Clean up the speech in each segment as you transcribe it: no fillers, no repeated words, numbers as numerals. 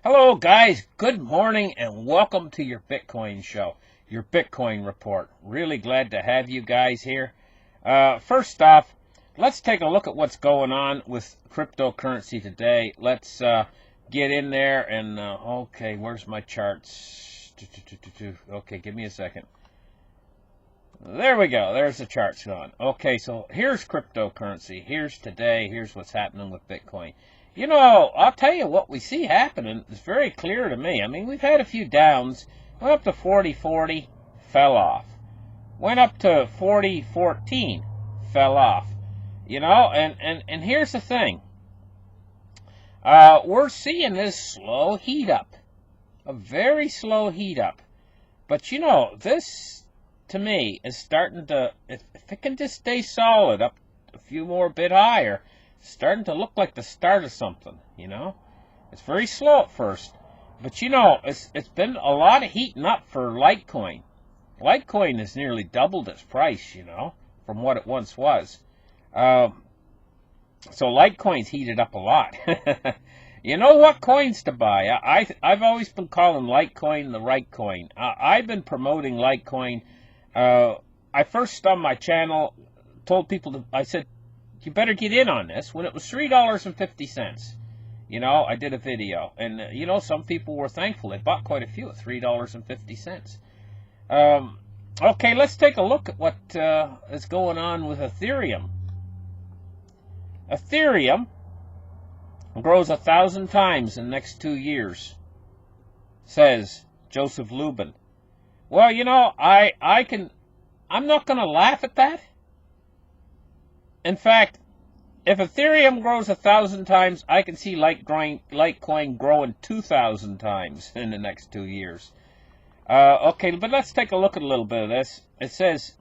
Hello guys, good morning and welcome to your Bitcoin show, your Bitcoin report. Really glad to have you guys here. First off, let's take a look at what's going on with cryptocurrency today. Let's get in there and, okay, where's my charts? Okay, give me a second. There we go, there's the charts going. Okay, so here's cryptocurrency. Here's today, here's what's happening with Bitcoin. You know, I'll tell you what we see happening. It's very clear to me. I mean, we've had a few downs. Went up to 40.40, fell off. Went up to 40.14, fell off. You know, and here's the thing. We're seeing this slow heat up. A very slow heat up. But, you know, this, to me, is starting to, if it can just stay solid up a few more bit higher, starting to look like the start of something, you know. It's very slow at first, but you know, it's been a lot of heating up for Litecoin. Litecoin has nearly doubled its price, you know, from what it once was. So Litecoin's heated up a lot. You know what coins to buy? I've always been calling Litecoin the right coin. I've been promoting Litecoin. I first on my channel told people I said, you better get in on this when it was $3.50. You know, I did a video, and you know, some people were thankful. They bought quite a few at $3.50. Okay, let's take a look at what is going on with Ethereum. Ethereum grows 1,000 times in the next 2 years, says Joseph Lubin. Well, you know, I'm not going to laugh at that. In fact, if Ethereum grows 1,000 times, I can see Litecoin growing 2,000 times in the next 2 years. Okay, but let's take a look at a little bit of this. It says,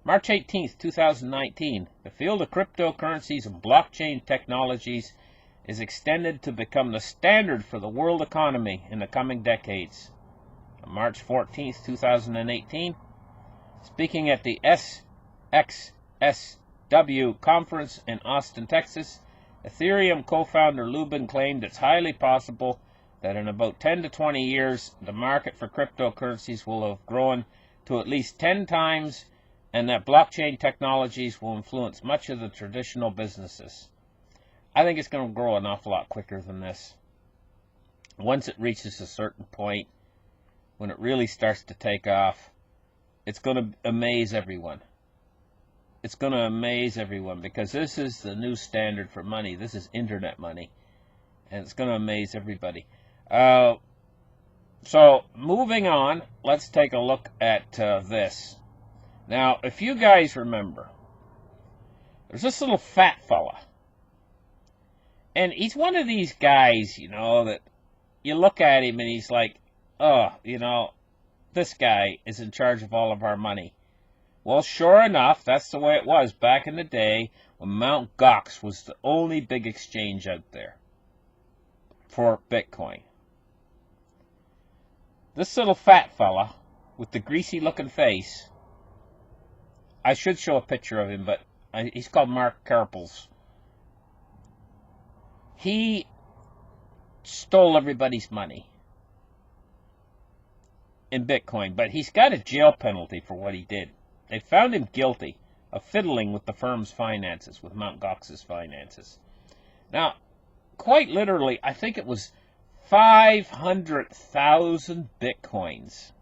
March 18th, 2019, the field of cryptocurrencies and blockchain technologies is extended to become the standard for the world economy in the coming decades. On March 14th, 2018, speaking at the SXSW conference in Austin, Texas, Ethereum co-founder Lubin claimed it's highly possible that in about 10 to 20 years, the market for cryptocurrencies will have grown to at least 10 times, and that blockchain technologies will influence much of the traditional businesses. I think it's going to grow an awful lot quicker than this. Once it reaches a certain point, when it really starts to take off, it's going to amaze everyone. It's going to amaze everyone because this is the new standard for money. This is internet money, and it's going to amaze everybody. So moving on, let's take a look at this. Now, if you guys remember, there's this little fat fella, and he's one of these guys, you know, that you look at him and he's like, oh, you know, this guy is in charge of all of our money. Well, sure enough, that's the way it was back in the day when Mt. Gox was the only big exchange out there for Bitcoin. This little fat fella with the greasy-looking face, I should show a picture of him, but he's called Mark Karpels. He stole everybody's money in Bitcoin, but he's got a jail penalty for what he did. They found him guilty of fiddling with the firm's finances, with Mt. Gox's finances. Now, quite literally, I think it was 500,000 Bitcoins.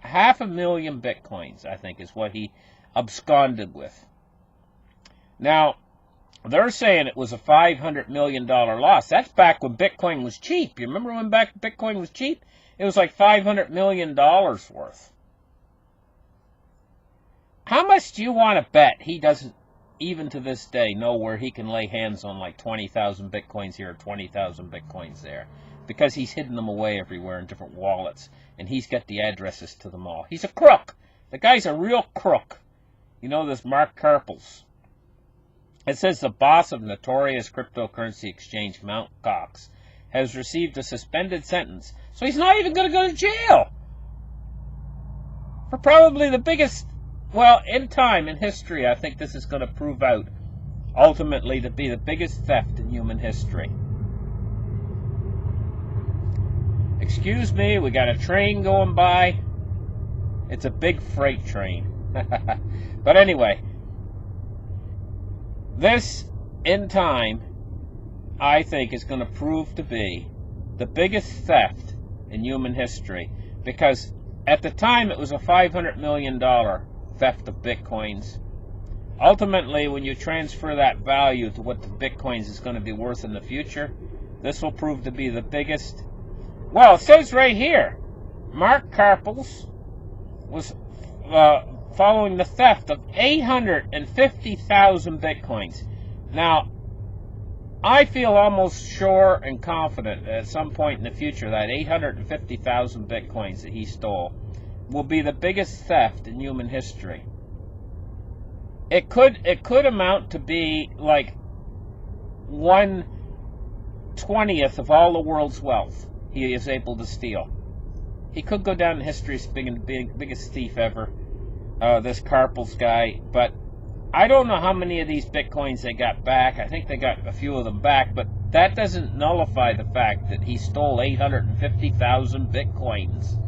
500,000 Bitcoins, I think, is what he absconded with. Now, they're saying it was a $500 million loss. That's back when Bitcoin was cheap. You remember when Bitcoin was cheap? It was like $500 million worth. How much do you want to bet he doesn't, even to this day, know where he can lay hands on like 20,000 Bitcoins here or 20,000 Bitcoins there? Because he's hidden them away everywhere in different wallets, and he's got the addresses to them all. He's a crook. The guy's a real crook. You know, this Mark Karpels. It says the boss of notorious cryptocurrency exchange Mt. Gox has received a suspended sentence, so he's not even going to go to jail for probably the biggest. Well, in time, in history, I think this is going to prove out ultimately to be the biggest theft in human history. Excuse me, we got a train going by. It's a big freight train. But anyway, this, in time, I think is going to prove to be the biggest theft in human history, because at the time it was a $500 million theft of Bitcoins. Ultimately, when you transfer that value to what the Bitcoins is going to be worth in the future, this will prove to be the biggest. Well, it says right here, Mark Karpels was following the theft of 850,000 Bitcoins. Now, I feel almost sure and confident that at some point in the future that 850,000 Bitcoins that he stole will be the biggest theft in human history. It could amount to be like 1/20th of all the world's wealth he is able to steal. He could go down in history as being the biggest thief ever, this Karpels guy, but I don't know how many of these Bitcoins they got back. I think they got a few of them back, but that doesn't nullify the fact that he stole 850,000 Bitcoins.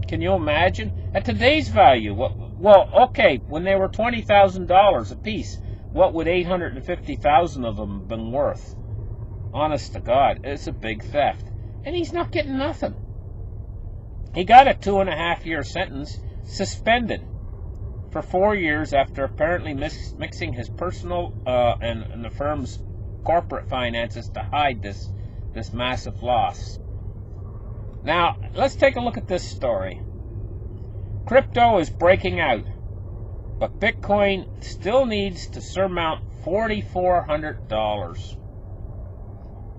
Can you imagine? At today's value, well, okay, when they were $20,000 a piece, what would 850,000 of them have been worth? Honest to God, it's a big theft. And he's not getting nothing. He got a 2.5-year sentence, suspended for 4 years after apparently mixing his personal and the firm's corporate finances to hide this massive loss. Now, let's take a look at this story. Crypto is breaking out, but Bitcoin still needs to surmount $4,400.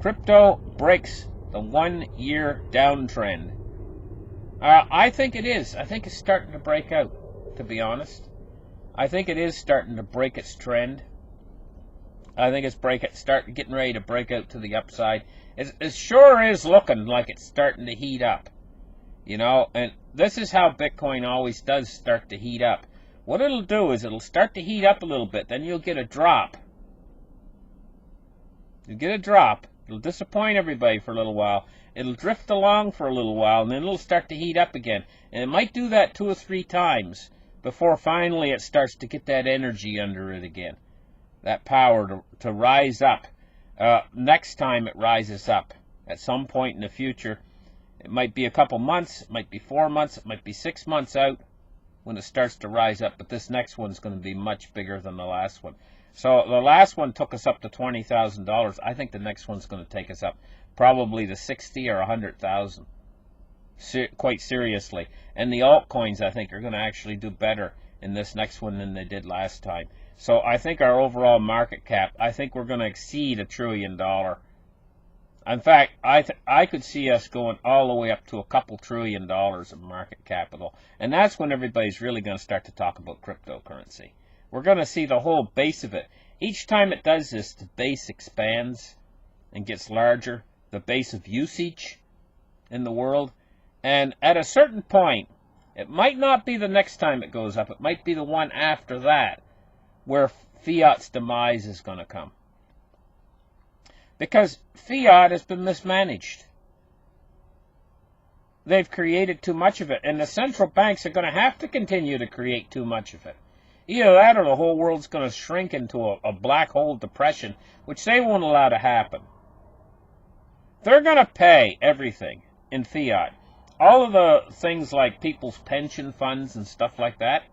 Crypto breaks the 1-year downtrend. I think it is. I think it's starting to break out, to be honest. I think it is starting to break its trend. I think it's getting ready to break out to the upside. It sure is looking like it's starting to heat up. You know, and this is how Bitcoin always does start to heat up. What it'll do is it'll start to heat up a little bit, then you'll get a drop. You'll get a drop. It'll disappoint everybody for a little while. It'll drift along for a little while, and then it'll start to heat up again. And it might do that 2 or 3 times before finally it starts to get that energy under it again. That power to rise up. Next time it rises up, at some point in the future, it might be a couple months, it might be 4 months, it might be 6 months out when it starts to rise up, but this next one's going to be much bigger than the last one. So the last one took us up to $20,000. I think the next one's going to take us up probably to 60 or 100,000. Quite seriously. And the altcoins, I think, are going to actually do better in this next one than they did last time. So I think our overall market cap, I think we're going to exceed $1 trillion. In fact, I could see us going all the way up to a couple $1 trillion of market capital. And that's when everybody's really going to start to talk about cryptocurrency. We're going to see the whole base of it. Each time it does this, the base expands and gets larger. The base of usage in the world. And at a certain point, it might not be the next time it goes up. It might be the one after that where fiat's demise is going to come. Because fiat has been mismanaged. They've created too much of it, and the central banks are going to have to continue to create too much of it. Either that or the whole world's going to shrink into a black hole depression, which they won't allow to happen. They're going to pay everything in fiat. All of the things like people's pension funds and stuff like that.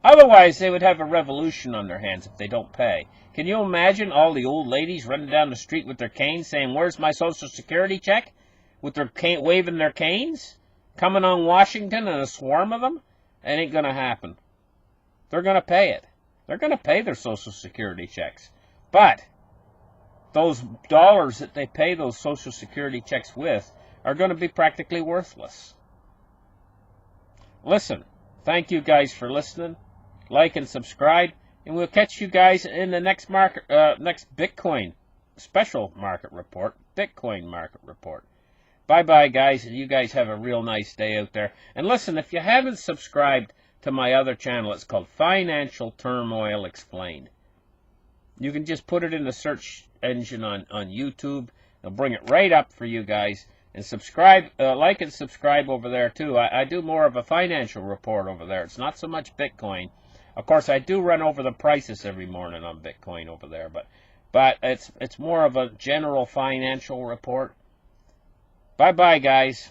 Otherwise, they would have a revolution on their hands if they don't pay. Can you imagine all the old ladies running down the street with their canes saying, "Where's my Social Security check?" With their waving their canes? Coming on Washington and a swarm of them? It ain't going to happen. They're going to pay it. They're going to pay their Social Security checks. But those dollars that they pay those Social Security checks with are going to be practically worthless. Listen, thank you guys for listening. Like and subscribe, and we'll catch you guys in the next next Bitcoin special market report, Bitcoin market report. Bye-bye, guys, and you guys have a real nice day out there. And listen, if you haven't subscribed to my other channel, it's called Financial Turmoil Explained. You can just put it in the search engine on YouTube, It'll bring it right up for you guys. And subscribe, like and subscribe over there too. I do more of a financial report over there. It's not so much Bitcoin. Of course, I do run over the prices every morning on Bitcoin over there, but it's more of a general financial report. Bye-bye, guys.